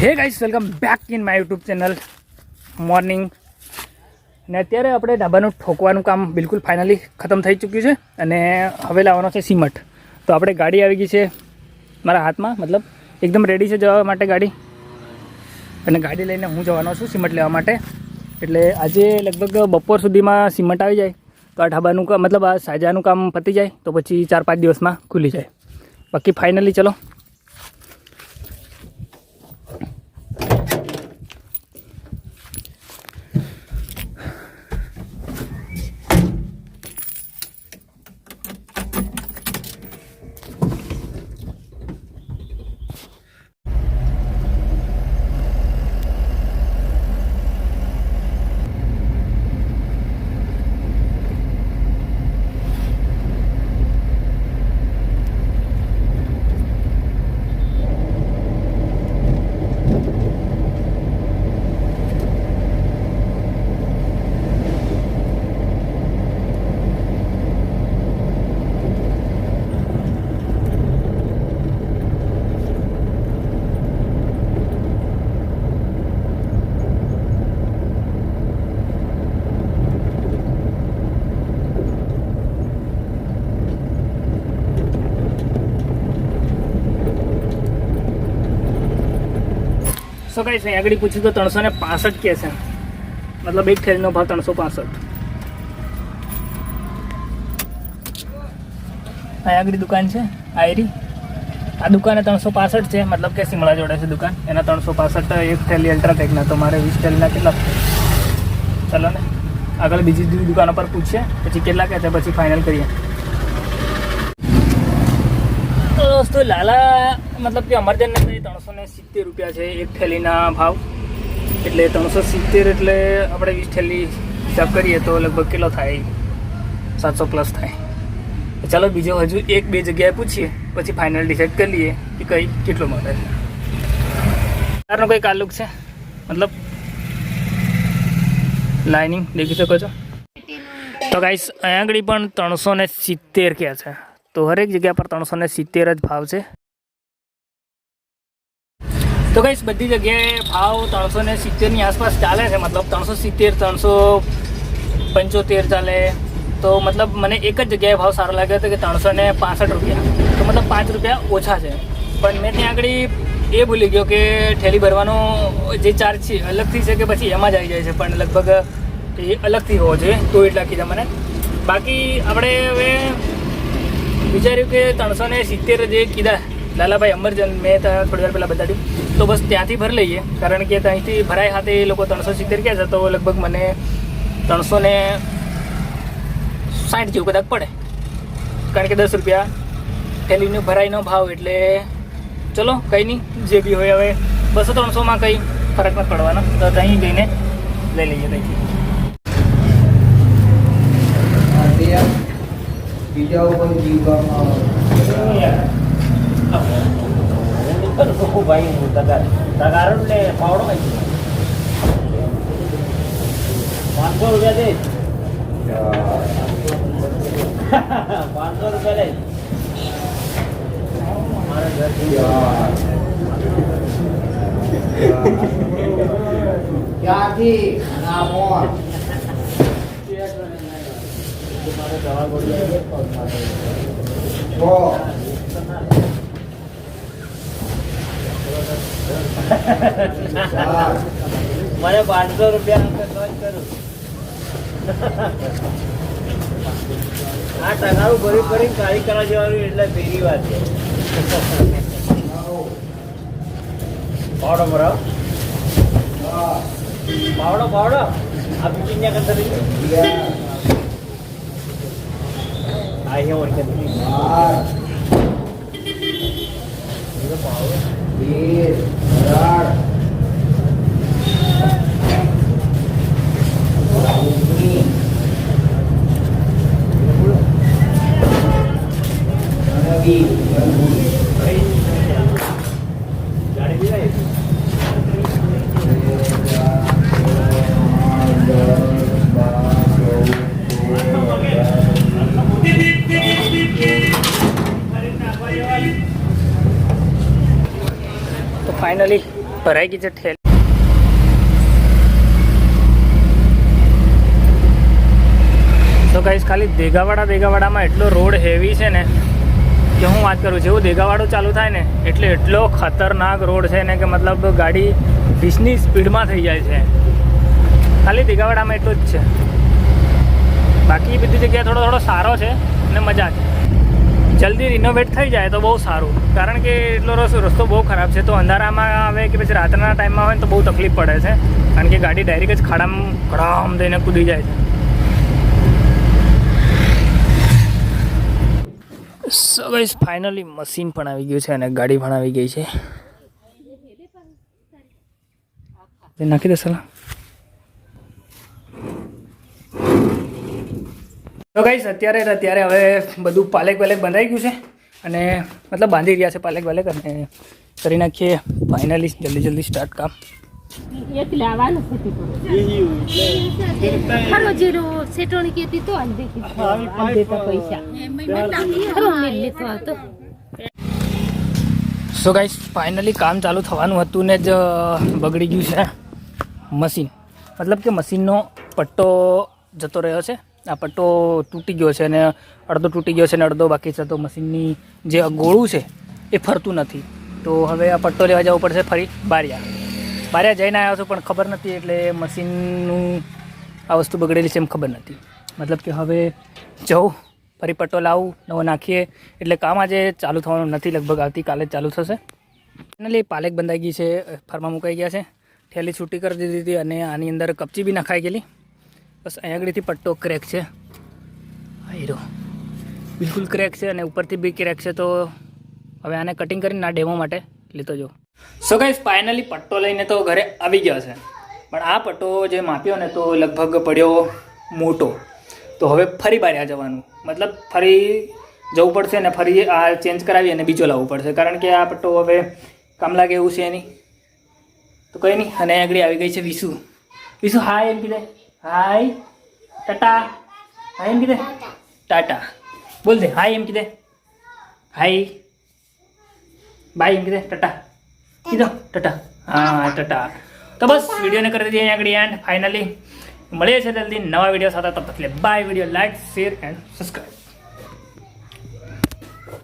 હે guys, welcome back in my YouTube channel morning. ને અત્યારે આપણે ડાબાનું ઠોકવાનું કામ બિલકુલ ફાઇનલી ખતમ થઈ ચૂક્યું છે અને હવે લાવવાનો છે સિમટ. તો આપણે ગાડી આવી ગઈ છે મારા હાથમાં, મતલબ એકદમ રેડી છે જવા માટે ગાડી. અને ગાડી લઈને હું જવાનો છું સિમટ લેવા માટે. એટલે આજે લગભગ બપોર સુધીમાં સિમટ આવી જાય તો આ ઢાબાનું કામ, મતલબ આ સાજાનું કામ પતી જાય તો પછી 4-5 દિવસમાં ખુલી જાય. બાકી ફાઇનલી ચલો. સો ગાઈસ, અહીં આગળ પૂછ્યું તો 365 કે છે, મતલબ એક થેલીનો ભાવ 365. અહીં આગળ દુકાન છે આયરી. આ દુકાને 365 છે, મતલબ કે સિમલા જોડે છે દુકાન, એના 365 એક થેલી અલ્ટ્રાટેકના. તો મારે 20 થેલીના કેટલા? ચલો ને આગળ બીજી દુકાનો પર પૂછીએ, પછી કેટલા કહે છે પછી ફાઇનલ કરીએ. તો દોસ્તો લાલા, મતલબ કે અમરજનને 370 રૂપિયા છે એક થેલીના ભાવ. એટલે 370 એટલે આપણે 20 થેલી હિસાબ કરીએ તો લગભગ કેટલો થાય? 700 પ્લસ થાય. ચાલો બીજો હજુ 1-2 જગ્યાએ પૂછીએ, પછી ફાઇનલ ડિસાઇડ કરી લઈએ કે કઈ કેટલો મળે છે. તારનો કોઈ તાલુક છે, મતલબ લાઇનિંગ દેખી શકો છો. તો ગાઈસ, અહીંયા આગળ પણ 370 ક્યાં છે. તો હરેક જગ્યા પર 370 જ ભાવ છે. તો ગાઈસ, બધી જગ્યાએ ભાવ 370ની આસપાસ ચાલે છે. મતલબ 370, 375 ચાલે. તો મતલબ મને એક જ જગ્યાએ ભાવ સારો લાગ્યો હતો કે 365 રૂપિયા. તો મતલબ 5 રૂપિયા ઓછા છે. પણ મેં ત્યાં આગળ એ ભૂલી ગયો કે થેલી ભરવાનો જે ચાર્જ છે અલગથી છે કે પછી એમાં જ આવી જાય છે. પણ લગભગ એ અલગથી હોવો જોઈએ તો એટલા કીધા મને. બાકી આપણે હવે વિચાર્યું કે 370 જે કીધા લાલાભાઈ અમરજન, મેં થોડી વાર પહેલાં બતાડ્યું, તો બસ ત્યાંથી ભરી લઈએ. કારણ કે ત્યાંથી ભરાય હાથે એ લોકો 370 કહે છે, તો લગભગ મને 360 જેવું કદાચ પડે. કારણ કે 10 રૂપિયા થેલીનું ભરાયનો ભાવ. એટલે ચલો કંઈ નહીં, જે બી હોય. હવે 200-300માં કંઈ ફરક નથી પડવાનો. તો ત્યાં જઈને લઈ લઈએ ત્યાંથી. બીજા ઉપર જીવવામાં ભાઈ તગારો ને પાવડો 500 રૂપિયા દે. 500 રૂપિયા લે. ક્યાંથી મને 500 રૂપિયા કરું. આ ટકારું ભરી ભરી કાળી કરવા જવાનું એટલે પહેલી વાત છે. પાવડો ભરાવ, પાવડો આ બીજી કરતા ફાઇનલી ભરાઈ ગઈ છે ઠેલ. તો ગાઈસ ખાલી દેગાવાડામાં એટલો રોડ હેવી છે ને કે હું વાત કરું, જેવું દેગાવાડો ચાલુ થાય ને એટલે એટલો ખતરનાક રોડ છે ને કે મતલબ ગાડી 20ની સ્પીડમાં થઈ જાય છે. ખાલી દેગાવાડામાં એટલું જ છે. બાકી બધી જગ્યાએ થોડો સારો છે અને મજા છે. જલ્દી રિનોવેટ થઈ જાય તો બહુ સારું, કારણ કે એટલો રસ્તો બહુ ખરાબ છે. તો અંધારામાં આવે કે પછી રાત્રના ટાઈમમાં હોય ને તો બહુ તકલીફ પડે છે, કારણ કે ગાડી ડાયરેક્ટ જ ખાડામાં ખડામ દઈને કૂદી જાય છે. સો ગાઈસ ફાઇનલી મશીન પણ આવી ગયું છે અને ગાડી પણ આવી ગઈ છે. નાખી દે સલા. તો ગાઈસ અત્યારે હવે બધું પાલેક બંધાઈ ગયું છે અને મતલબ બાંધી રહ્યા છે પાલેક અને કરી નાખીએ ફાઇનલી જલ્દી સ્ટાર્ટ કામ. સો ગાઈસ ફાઇનલી કામ ચાલુ થવાનું હતું ને જ બગડી ગયું છે મશીન. મતલબ કે મશીનનો પટ્ટો જતો રહ્યો છે. આ પટ્ટો તૂટી ગયો છે અને અડધો તૂટી ગયો છે અને અડધો બાકી છે. તો મશીનની જે ગોળું છે એ ફરતું નથી. તો હવે આ પટ્ટો લેવા જવું પડશે ફરી બારિયા જઈને આવ્યો છું, પણ ખબર નથી, એટલે મશીનનું આ વસ્તુ બગડેલી છે એમ ખબર નથી. મતલબ કે હવે જવું ફરી પટ્ટો લાવું, નવો નાખીએ, એટલે કામ આજે ચાલુ થવાનું નથી, લગભગ આવતીકાલે જ ચાલુ થશે. ફાઇનલી પાલેક બંધાઈ ગઈ છે, ફરમાં મુકાઈ ગયા છે, થેલી છૂટી કરી દીધી હતી અને આની અંદર કપચી બી નખાઈ ગયેલી. બસ અહીં આગળથી પટ્ટો ક્રેક છે, હીરો બિલકુલ ક્રેક છે અને ઉપરથી બી ક્રેક છે. તો હવે આને કટિંગ કરીને આ ડેમો માટે લેતો જો. સો ગાઈસ ફાઇનલી પટ્ટો લઈને તો ઘરે આવી ગયા છે, પણ આ પટ્ટો જે માપ્યો ને તો લગભગ પડ્યો મોટો. તો હવે ફરી બારિયા જવાનું, મતલબ ફરી જવું પડશે ને ફરી આ ચેન્જ કરાવી અને બીજો લાવવું પડશે, કારણ કે આ પટ્ટો હવે કામ લાગે એવું છે નહીં. તો કંઈ નહીં. અને આગળ આવી ગઈ છે વિશુ. હાય એમ કીધે, હાય ટાટા, હાય એમ કીધે ટાટા, બોલ દે હાય એમ કીધે, હાય બાય એમ કીધે, ટાટા કીધો, ટાટા. હા ટાટા. તો બસ વિડીયોને કરી દીધી અહીંયા આગળ એન્ડ. ફાઇનલી મળીએ છીએ જલ્દી નવા વિડીયો સાથે. તબ તક bye. Video like, share and subscribe.